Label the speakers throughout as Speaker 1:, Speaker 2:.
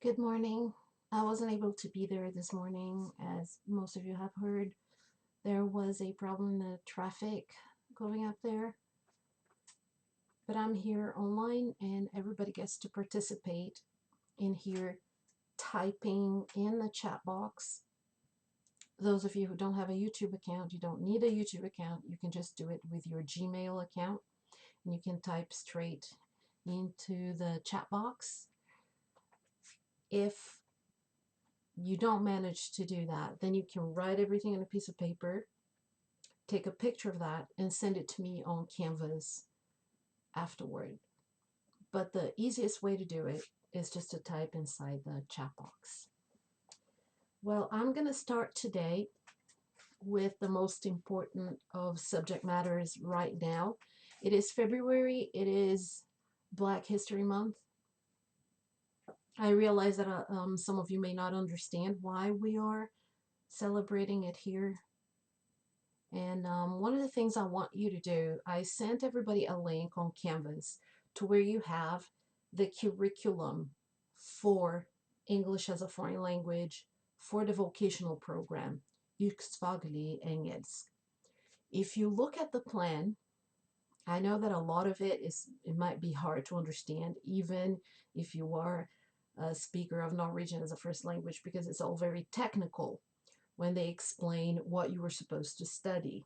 Speaker 1: Good morning. I wasn't able to be there this morning, as most of you have heard. There was a problem in the traffic going up there, but I'm here online and everybody gets to participate in here typing in the chat box. Those of you who don't have a YouTube account, you don't need a YouTube account. You can just do it with your Gmail account and you can type straight into the chat box. If you don't manage to do that, then you can write everything on a piece of paper, take a picture of that, and send it to me on Canvas afterward. But the easiest way to do it is just to type inside the chat box. Well, I'm going to start today with the most important of subject matters right now. It is February. It is Black History Month. I realize that some of you may not understand why we are celebrating it here. And one of the things I want you to do, I sent everybody a link on Canvas to where you have the curriculum for English as a foreign language for the vocational program, Yrkesfaglig Engelsk. If you look at the plan, I know that a lot of it might be hard to understand, even if you are a speaker of Norwegian as a first language, because it's all very technical when they explain what you were supposed to study.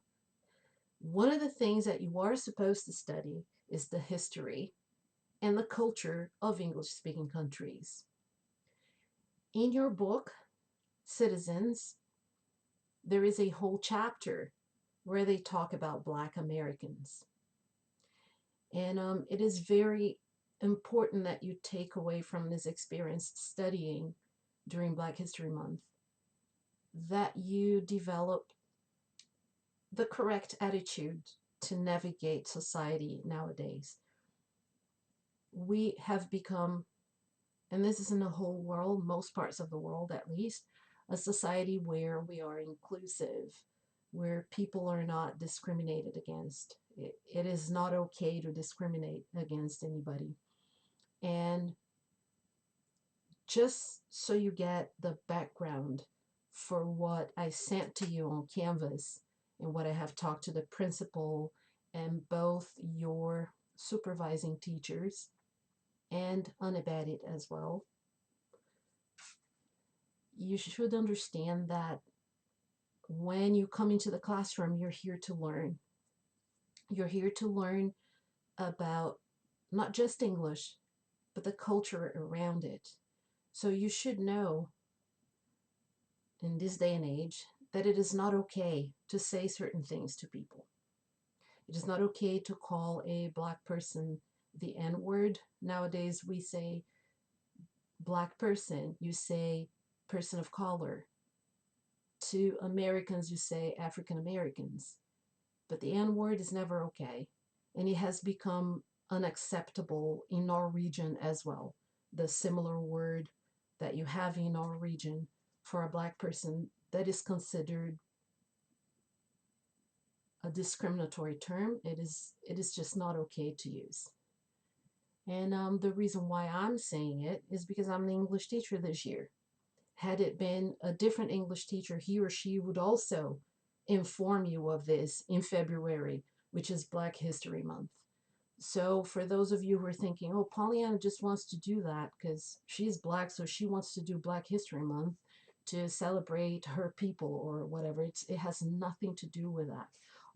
Speaker 1: One of the things that you are supposed to study is the history and the culture of English-speaking countries. In your book, Citizens, there is a whole chapter where they talk about Black Americans. And it is very important that you take away from this experience studying during Black History Month that you develop the correct attitude to navigate society nowadays. We have become, and this is in the whole world, most parts of the world at least, a society where we are inclusive, where people are not discriminated against. It is not okay to discriminate against anybody. And just so you get the background for what I sent to you on Canvas and what I have talked to the principal and both your supervising teachers and unabated as well, you should understand that when you come into the classroom, you're here to learn. You're here to learn about not just English, but the culture around it. So you should know in this day and age that it is not okay to say certain things to people. It is not okay to call a Black person the N-word. Nowadays we say Black person, you say person of color. To Americans, you say African Americans. But the N-word is never okay. And it has become unacceptable in our region as well. The similar word that you have in our region for a Black person, that is considered a discriminatory term. It is just not okay to use. And the reason why I'm saying it is because I'm the English teacher this year. Had it been a different English teacher, he or she would also inform you of this in February, which is Black History Month. So for those of you who are thinking, oh, Pollyanna just wants to do that because she's Black, so she wants to do Black History Month to celebrate her people or whatever, it has nothing to do with that.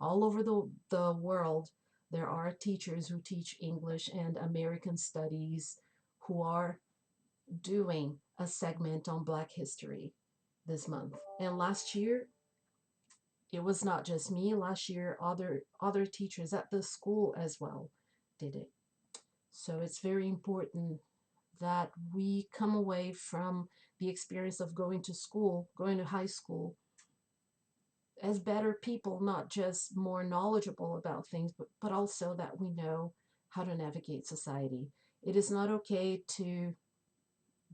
Speaker 1: All over the world, there are teachers who teach English and American studies who are doing a segment on Black history this month. And last year, it was not just me. Last year, other teachers at the school as well did it. So it's very important that we come away from the experience of going to school, going to high school, as better people, not just more knowledgeable about things, but also that we know how to navigate society. It is not okay to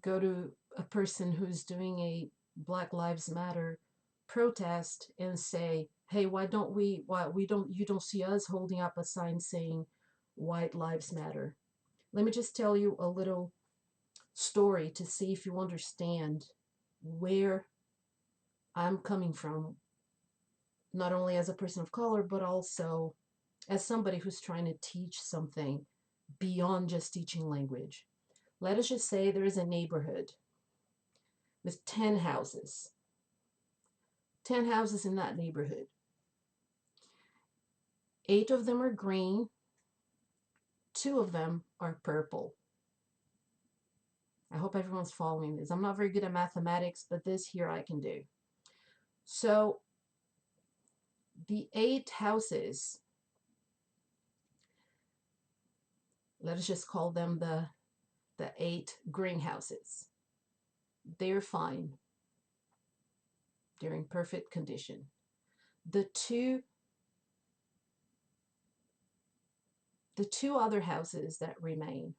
Speaker 1: go to a person who's doing a Black Lives Matter protest and say, hey, why you don't see us holding up a sign saying White Lives Matter. Let me just tell you a little story to see if you understand where I'm coming from, not only as a person of color, but also as somebody who's trying to teach something beyond just teaching language. Let us just say there is a neighborhood with 10 houses, 10 houses in that neighborhood. 8 of them are green, 2 of them are purple. I hope everyone's following this. I'm not very good at mathematics, but this here I can do. So the 8 houses, let us just call them the 8 greenhouses. They're fine. They're in perfect condition. The two other houses that remain,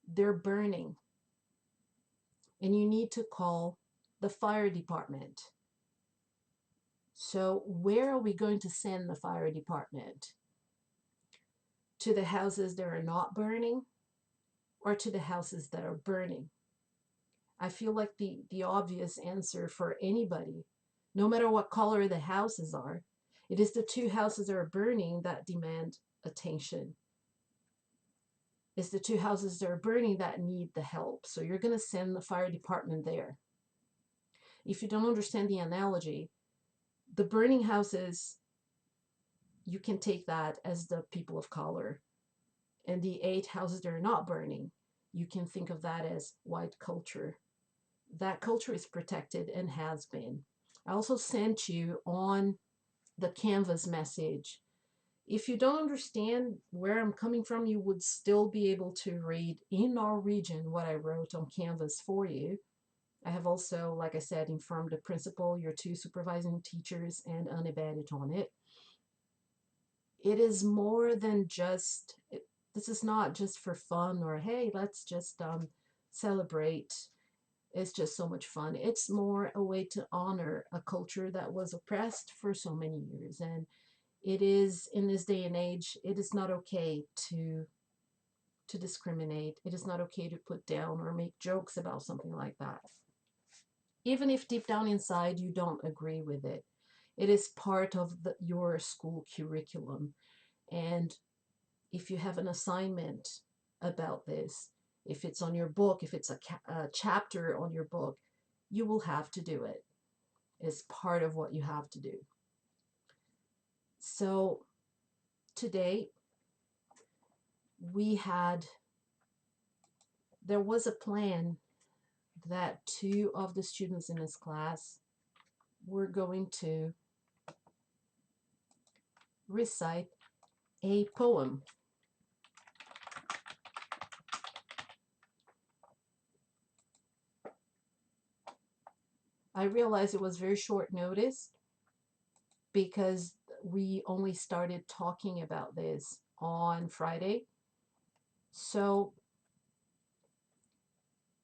Speaker 1: they're burning. And you need to call the fire department. So where are we going to send the fire department? To the houses that are not burning, or to the houses that are burning? I feel like the obvious answer for anybody, no matter what color the houses are, it is the 2 houses that are burning that demand attention. It's the 2 houses that are burning that need the help. So you're going to send the fire department there. If you don't understand the analogy, the burning houses, you can take that as the people of color. And the 8 houses that are not burning, you can think of that as white culture. That culture is protected and has been. I also sent you on the Canvas message. If you don't understand where I'm coming from, you would still be able to read in Norwegian what I wrote on Canvas for you. I have also, like I said, informed the principal, your 2 supervising teachers, and Anne Berit on it. It is more than just, this is not just for fun or, hey, let's just celebrate. It's just so much fun. It's more a way to honor a culture that was oppressed for so many years. And it is, in this day and age, it is not okay to discriminate. It is not okay to put down or make jokes about something like that. Even if deep down inside you don't agree with it, it is part of your school curriculum. And if you have an assignment about this, if it's on your book, if it's a chapter on your book, you will have to do it. It's part of what you have to do. So today there was a plan that 2 of the students in this class were going to recite a poem. I realized it was very short notice because we only started talking about this on Friday. So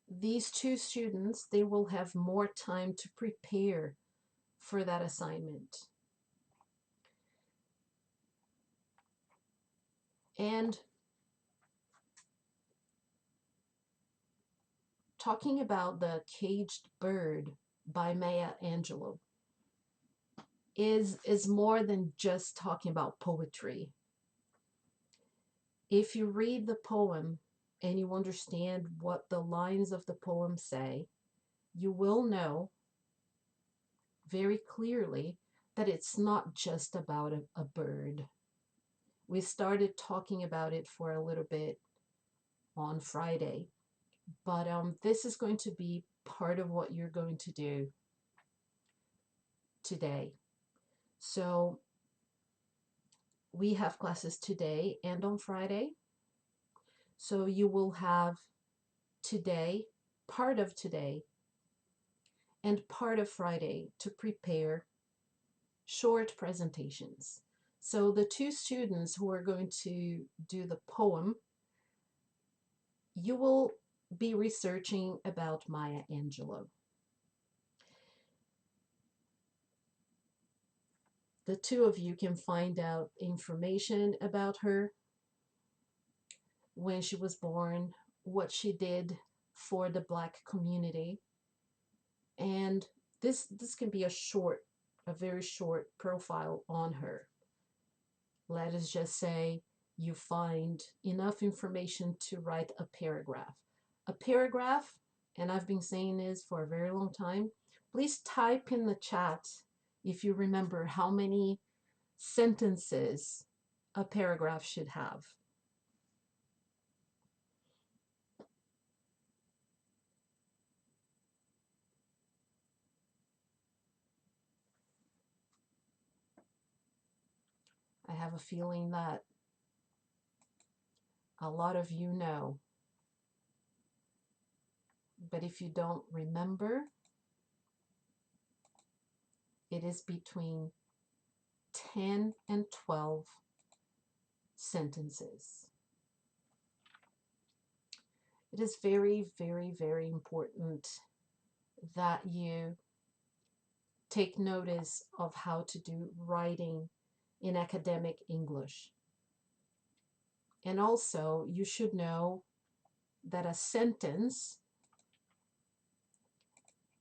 Speaker 1: these 2 students, they will have more time to prepare for that assignment. And talking about The Caged Bird by Maya Angelou is more than just talking about poetry. If you read the poem and you understand what the lines of the poem say, you will know very clearly that it's not just about a bird. We started talking about it for a little bit on Friday, but this is going to be part of what you're going to do today. So we have classes today and on Friday. So you will have today, part of today, and part of Friday to prepare short presentations. So the 2 students who are going to do the poem, you will be researching about Maya Angelou. The 2 of you can find out information about her, when she was born, what she did for the Black community. And this can be a very short profile on her. Let us just say you find enough information to write a paragraph. A paragraph, and I've been saying this for a very long time, please type in the chat if you remember how many sentences a paragraph should have. I have a feeling that a lot of you know, but if you don't remember, it is between 10 and 12 sentences. It is very, very, very important that you take notice of how to do writing in academic English. And also, you should know that a sentence,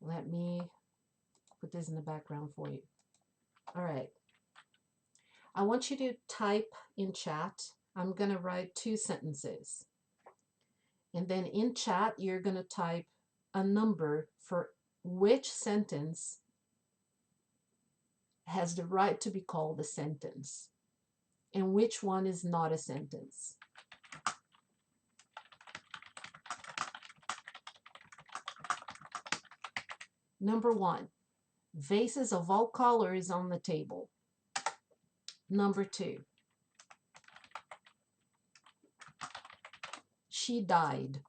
Speaker 1: let me put this in the background for you. All right. I want you to type in chat. I'm going to write 2 sentences. And then in chat, you're going to type a number for which sentence has the right to be called a sentence and which one is not a sentence. Number 1, vases of all colors on the table. Number 2, she died.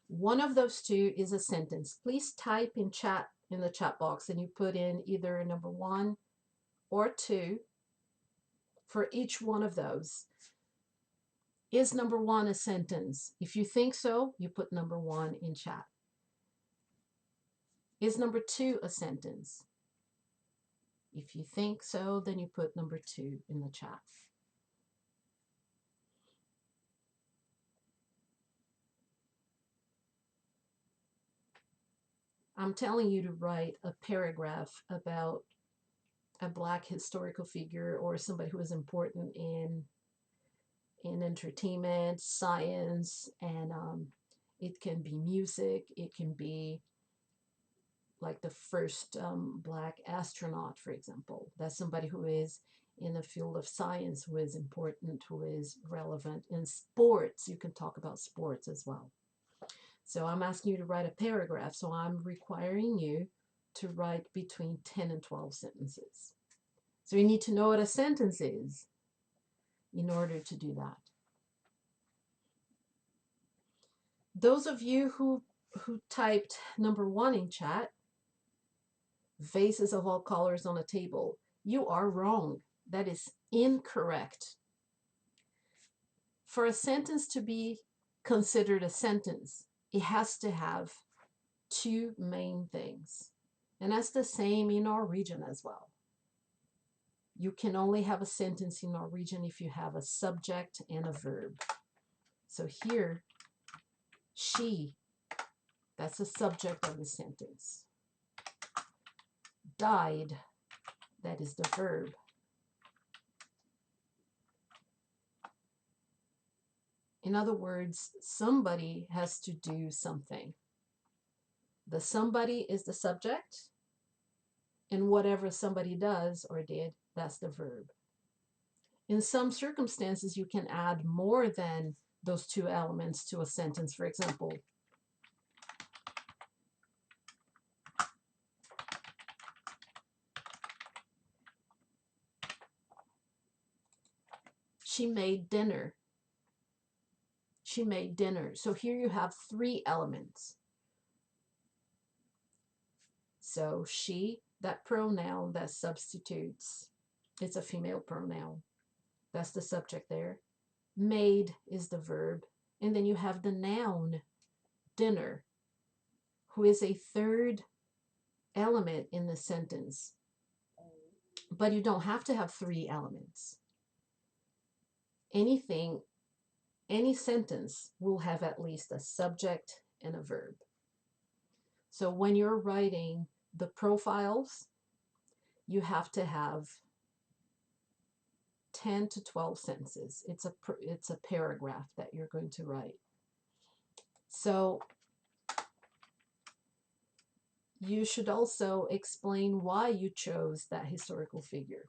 Speaker 1: One of those 2 is a sentence. Please type in chat, in the chat box, and you put in either number 1 or 2 for each one of those. Is number 1 a sentence? If you think so, you put number 1 in chat. Is number 2 a sentence? If you think so, then you put number 2 in the chat. I'm telling you to write a paragraph about a Black historical figure or somebody who is important in entertainment, science, and it can be music, it can be like the first Black astronaut, for example. That's somebody who is in the field of science, who is important, who is relevant. In sports, you can talk about sports as well. So I'm asking you to write a paragraph, so I'm requiring you to write between 10 and 12 sentences. So you need to know what a sentence is in order to do that. Those of you who typed number 1 in chat, vases of all colors on a table, you are wrong. That is incorrect. For a sentence to be considered a sentence, it has to have 2 main things. And that's the same in Norwegian as well. You can only have a sentence in Norwegian if you have a subject and a verb. So here, she, that's the subject of the sentence. Died, that is the verb. In other words, somebody has to do something. The somebody is the subject, and whatever somebody does or did, that's the verb. In some circumstances, you can add more than those 2 elements to a sentence. For example, she made dinner. She made dinner. So here you have 3 elements. So she, that pronoun that substitutes, it's a female pronoun. That's the subject there. Made is the verb. And then you have the noun, dinner, who is a 3rd element in the sentence. But you don't have to have 3 elements. Anything Any sentence will have at least a subject and a verb. So when you're writing the profiles, you have to have 10 to 12 sentences. It's a paragraph that you're going to write. So you should also explain why you chose that historical figure.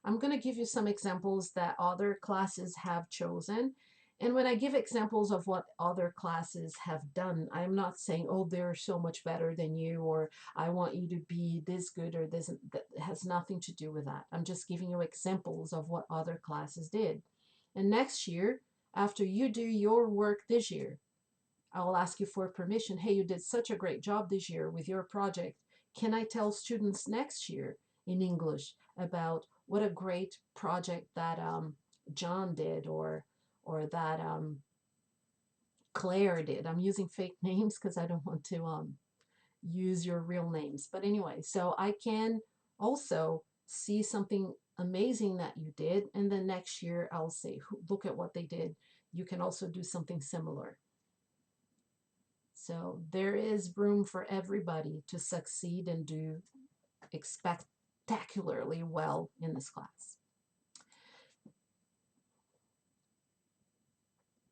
Speaker 1: I'm going to give you some examples that other classes have chosen. And when I give examples of what other classes have done, I'm not saying, oh, they're so much better than you, or I want you to be this good, or this. That has nothing to do with that. I'm just giving you examples of what other classes did. And next year, after you do your work this year, I will ask you for permission. Hey, you did such a great job this year with your project. Can I tell students next year in English about what a great project that John did, or that Claire did? I'm using fake names because I don't want to use your real names. But anyway, so I can also see something amazing that you did, and then next year I'll say, look at what they did. You can also do something similar. So there is room for everybody to succeed and do spectacularly well in this class.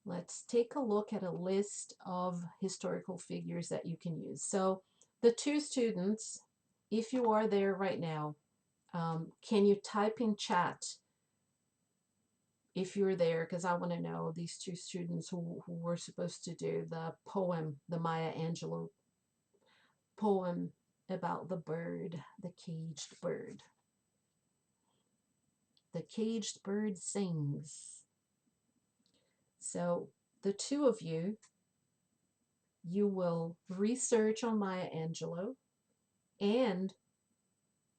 Speaker 1: Let's take a look at a list of historical figures that you can use. So the two students, if you are there right now, can you type in chat if you're there, because I want to know these two students who were supposed to do the poem, the Maya Angelou poem about the bird, the caged bird. The caged bird sings. So the two of you, you will research on Maya Angelou and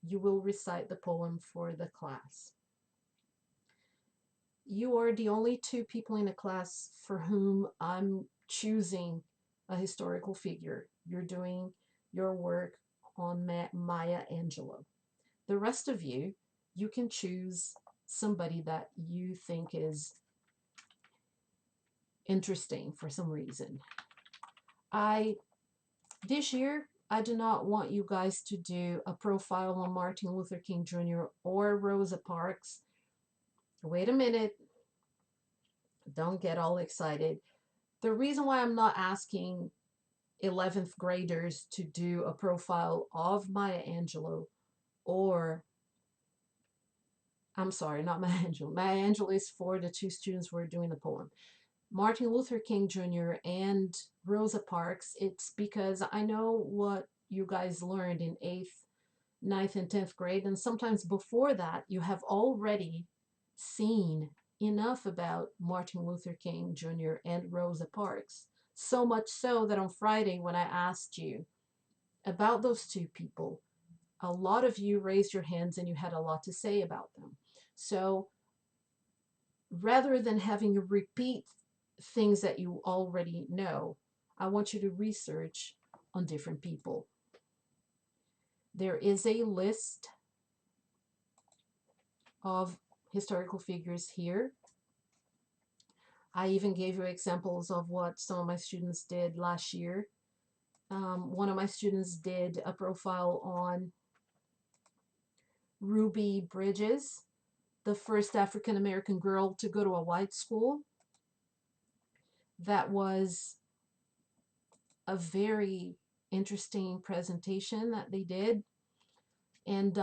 Speaker 1: you will recite the poem for the class. You are the only two people in the class for whom I'm choosing a historical figure. You're doing your work on Maya Angelou. The rest of you, you can choose somebody that you think is interesting for some reason. This year, I do not want you guys to do a profile on Martin Luther King Jr. or Rosa Parks. Wait a minute. Don't get all excited. The reason why I'm not asking 11th graders to do a profile of Maya Angelou, or I'm sorry, not Maya Angelou. Maya Angelou is for the two students who are doing the poem. Martin Luther King Jr. and Rosa Parks, it's because I know what you guys learned in 8th, 9th, and 10th grade, and sometimes before that, you have already seen enough about Martin Luther King Jr. and Rosa Parks. So much so that on Friday, when I asked you about those two people, a lot of you raised your hands and you had a lot to say about them. So rather than having you repeat things that you already know, I want you to research on different people. There is a list of historical figures here. I even gave you examples of what some of my students did last year. One of my students did a profile on Ruby Bridges, the first African American girl to go to a white school. That was a very interesting presentation that they did, and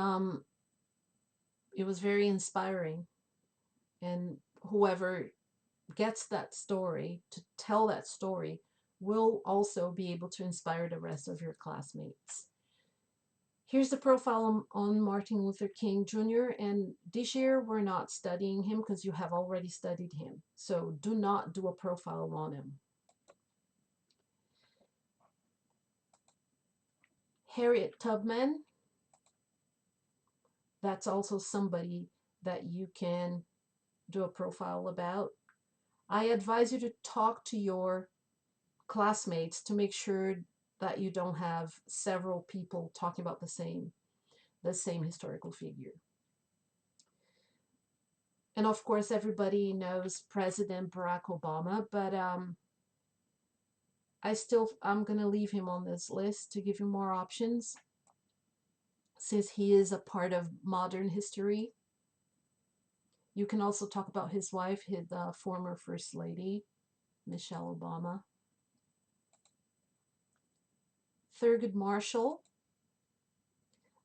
Speaker 1: it was very inspiring. And whoever gets that story to tell that story will also be able to inspire the rest of your classmates. Here's the profile on Martin Luther King Jr. And this year we're not studying him because you have already studied him. So do not do a profile on him. Harriet Tubman, that's also somebody that you can do a profile about. I advise you to talk to your classmates to make sure that you don't have several people talking about the same historical figure. And of course, everybody knows President Barack Obama, but I'm going to leave him on this list to give you more options since he is a part of modern history. You can also talk about his wife, his former First Lady, Michelle Obama. Thurgood Marshall,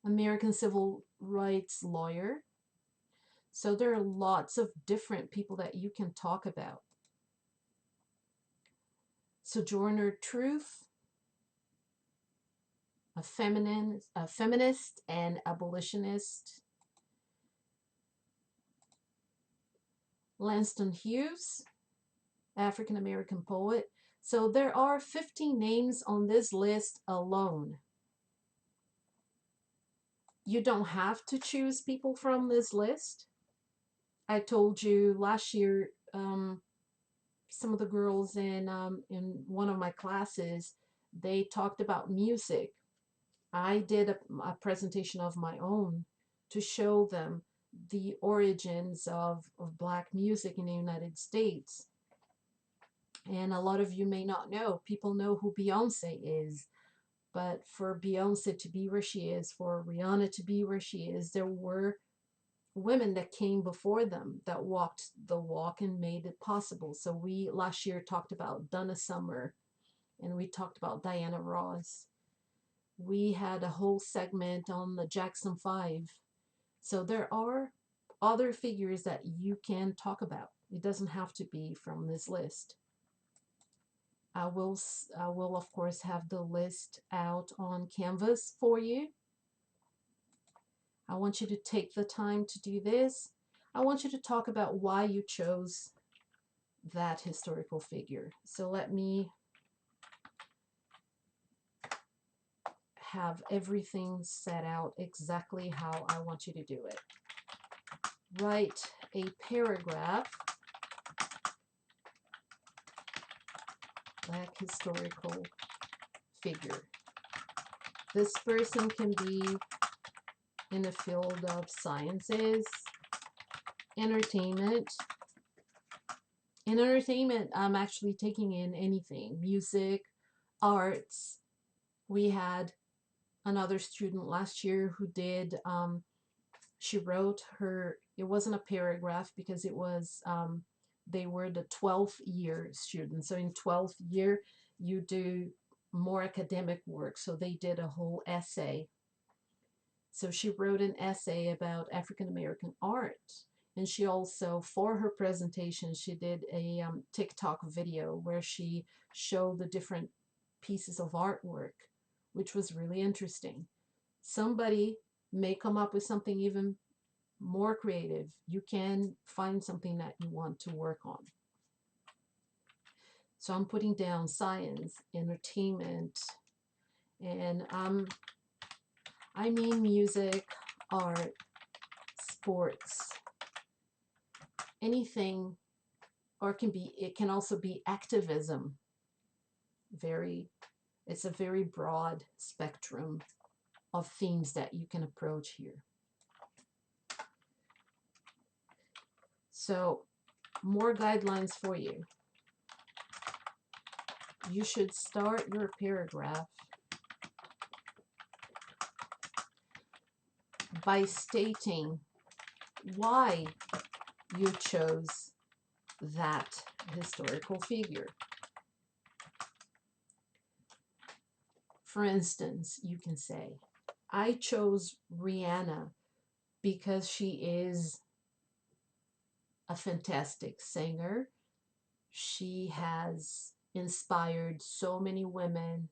Speaker 1: American civil rights lawyer. So there are lots of different people that you can talk about. Sojourner Truth, a feminist and abolitionist. Langston Hughes, African American poet. So there are 15 names on this list alone. You don't have to choose people from this list. I told you last year, some of the girls in one of my classes, they talked about music. I did a presentation of my own to show them the origins of Black music in the United States. And a lot of you may not know. People know who Beyonce is. But for Beyonce to be where she is, for Rihanna to be where she is, there were women that came before them that walked the walk and made it possible. So we last year talked about Donna Summer and we talked about Diana Ross. We had a whole segment on the Jackson 5. So there are other figures that you can talk about. It doesn't have to be from this list. I will of course have the list out on Canvas for you. I want you to take the time to do this. I want you to talk about why you chose that historical figure. So let me have everything set out exactly how I want you to do it. Write a paragraph, Black historical figure. This person can be in the field of sciences, entertainment. In entertainment, I'm actually taking in anything, music, arts. We had another student last year who did, she wrote her, it wasn't a paragraph because it was, they were the 12th year students. So in 12th year, you do more academic work. So they did a whole essay. So she wrote an essay about African American art. And she also, for her presentation, she did a TikTok video where she showed the different pieces of artwork, which was really interesting. Somebody may come up with something even more creative. You can find something that you want to work on. So I'm putting down science, entertainment, and I mean music, art, sports, anything, or it can also be activism. It's a very broad spectrum of themes that you can approach here. So more guidelines for you. You should start your paragraph by stating why you chose that historical figure. For instance, you can say, I chose Rihanna because she is a fantastic singer. She has inspired so many women.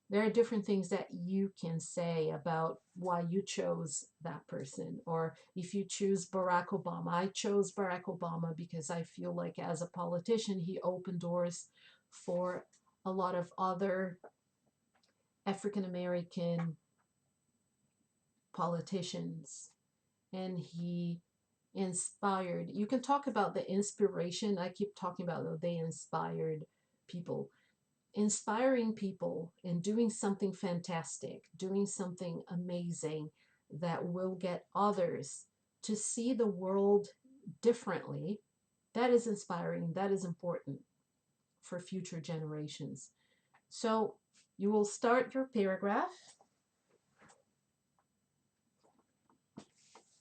Speaker 1: There are different things that you can say about why you chose that person. Or if you choose Barack Obama, I chose Barack Obama because I feel like as a politician, he opened doors for a lot of other African American politicians. And he inspired, you can talk about the inspiration. I keep talking about they inspired people. Inspiring people and doing something fantastic, doing something amazing that will get others to see the world differently, that is inspiring, that is important for future generations. So you will start your paragraph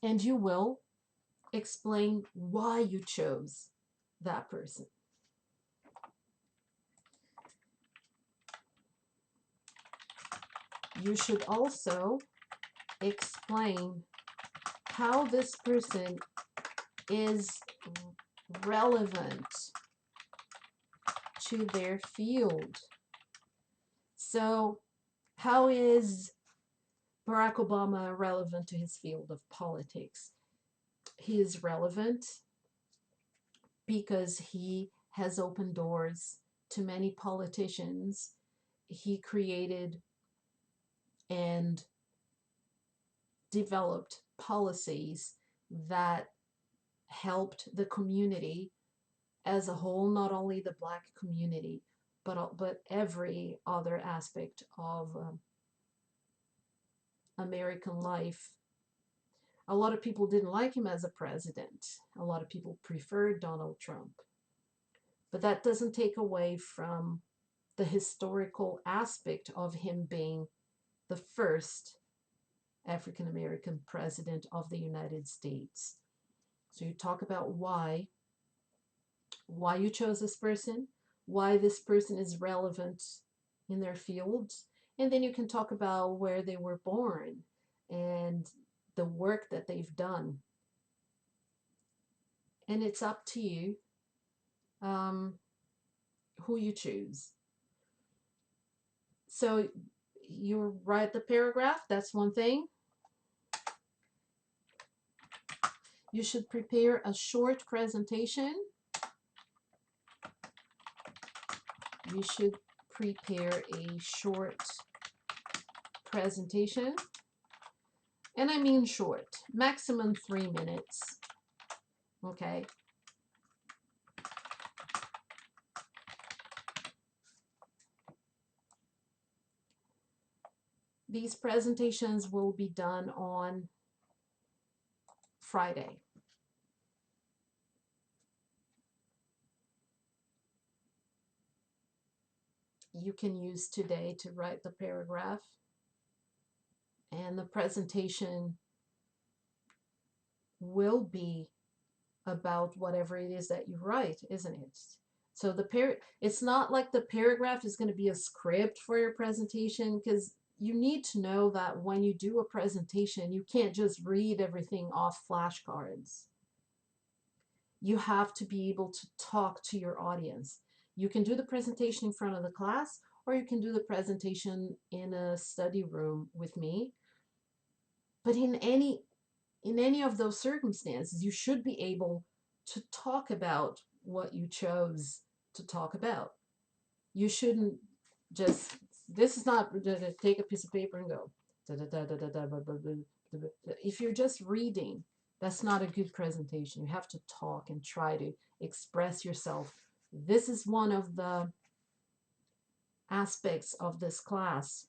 Speaker 1: and you will explain why you chose that person. You should also explain how this person is relevant to their field. So, how is Barack Obama relevant to his field of politics? He is relevant because he has opened doors to many politicians. He created and developed policies that helped the community as a whole, not only the Black community, but every other aspect of American life. A lot of people didn't like him as a president. A lot of people preferred Donald Trump. But that doesn't take away from the historical aspect of him being the first African American president of the United States. So you talk about why you chose this person, why this person is relevant in their field, and then you can talk about where they were born and the work that they've done. And it's up to you who you choose. So you write the paragraph, that's one thing. You should prepare a short presentation. You should prepare a short presentation. And I mean short, maximum 3 minutes. Okay. These presentations will be done on Friday. You can use today to write the paragraph, and the presentation will be about whatever it is that you write, isn't it? So it's not like the paragraph is going to be a script for your presentation, because you need to know that when you do a presentation, you can't just read everything off flashcards. You have to be able to talk to your audience. You can do the presentation in front of the class, or you can do the presentation in a study room with me. But in any of those circumstances, you should be able to talk about what you chose to talk about. You shouldn't just, this is not take a piece of paper and go. If you're just reading, that's not a good presentation. You have to talk and try to express yourself. This is one of the aspects of this class,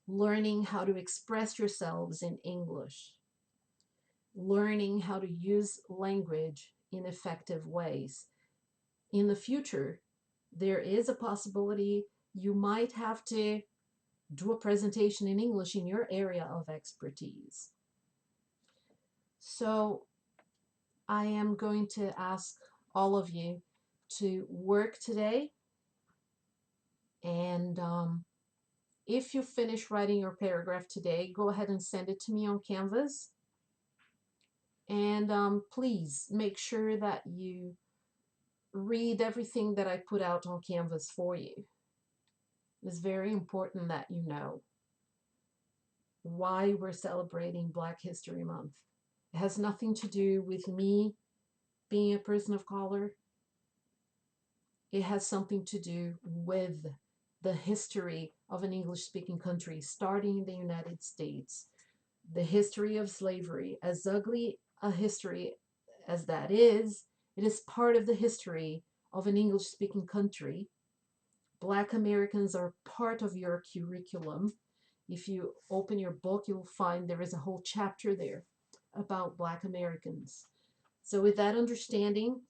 Speaker 1: learning how to express yourselves in English, learning how to use language in effective ways. In the future, there is a possibility you might have to do a presentation in English in your area of expertise. So I am going to ask all of you to work today, and if you finish writing your paragraph today, go ahead and send it to me on Canvas. And please make sure that you read everything that I put out on Canvas for you. It's very important that you know why we're celebrating Black History Month. It has nothing to do with me being a person of color. It has something to do with the history of an English-speaking country, starting in the United States. The history of slavery, as ugly a history as that is, it is part of the history of an English-speaking country. Black Americans are part of your curriculum. If you open your book, you'll find there is a whole chapter there about Black Americans. So with that understanding,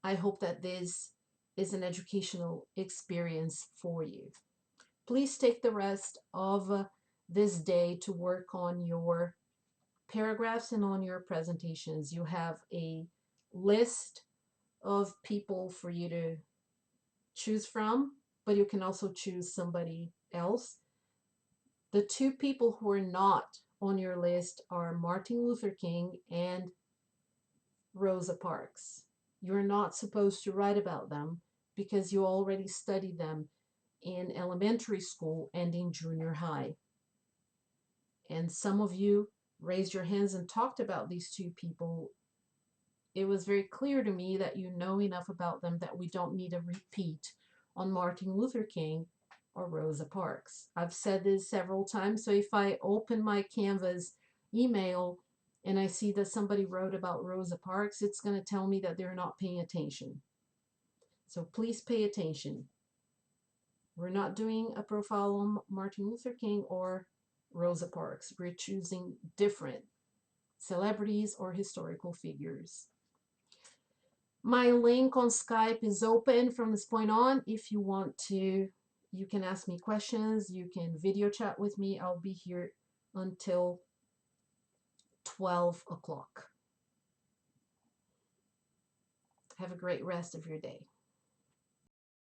Speaker 1: I hope that this is an educational experience for you. Please take the rest of this day to work on your paragraphs and on your presentations. You have a list of people for you to choose from, but you can also choose somebody else. The two people who are not on your list are Martin Luther King and Rosa Parks. You're not supposed to write about them because you already studied them in elementary school and in junior high. And some of you raised your hands and talked about these two people. It was very clear to me that you know enough about them that we don't need a repeat on Martin Luther King or Rosa Parks. I've said this several times, so if I open my Canvas email and I see that somebody wrote about Rosa Parks, it's going to tell me that they're not paying attention. So please pay attention. We're not doing a profile on Martin Luther King or Rosa Parks. We're choosing different celebrities or historical figures. My link on Skype is open from this point on. If you want to, you can ask me questions. You can video chat with me. I'll be here until 12 o'clock. Have a great rest of your day.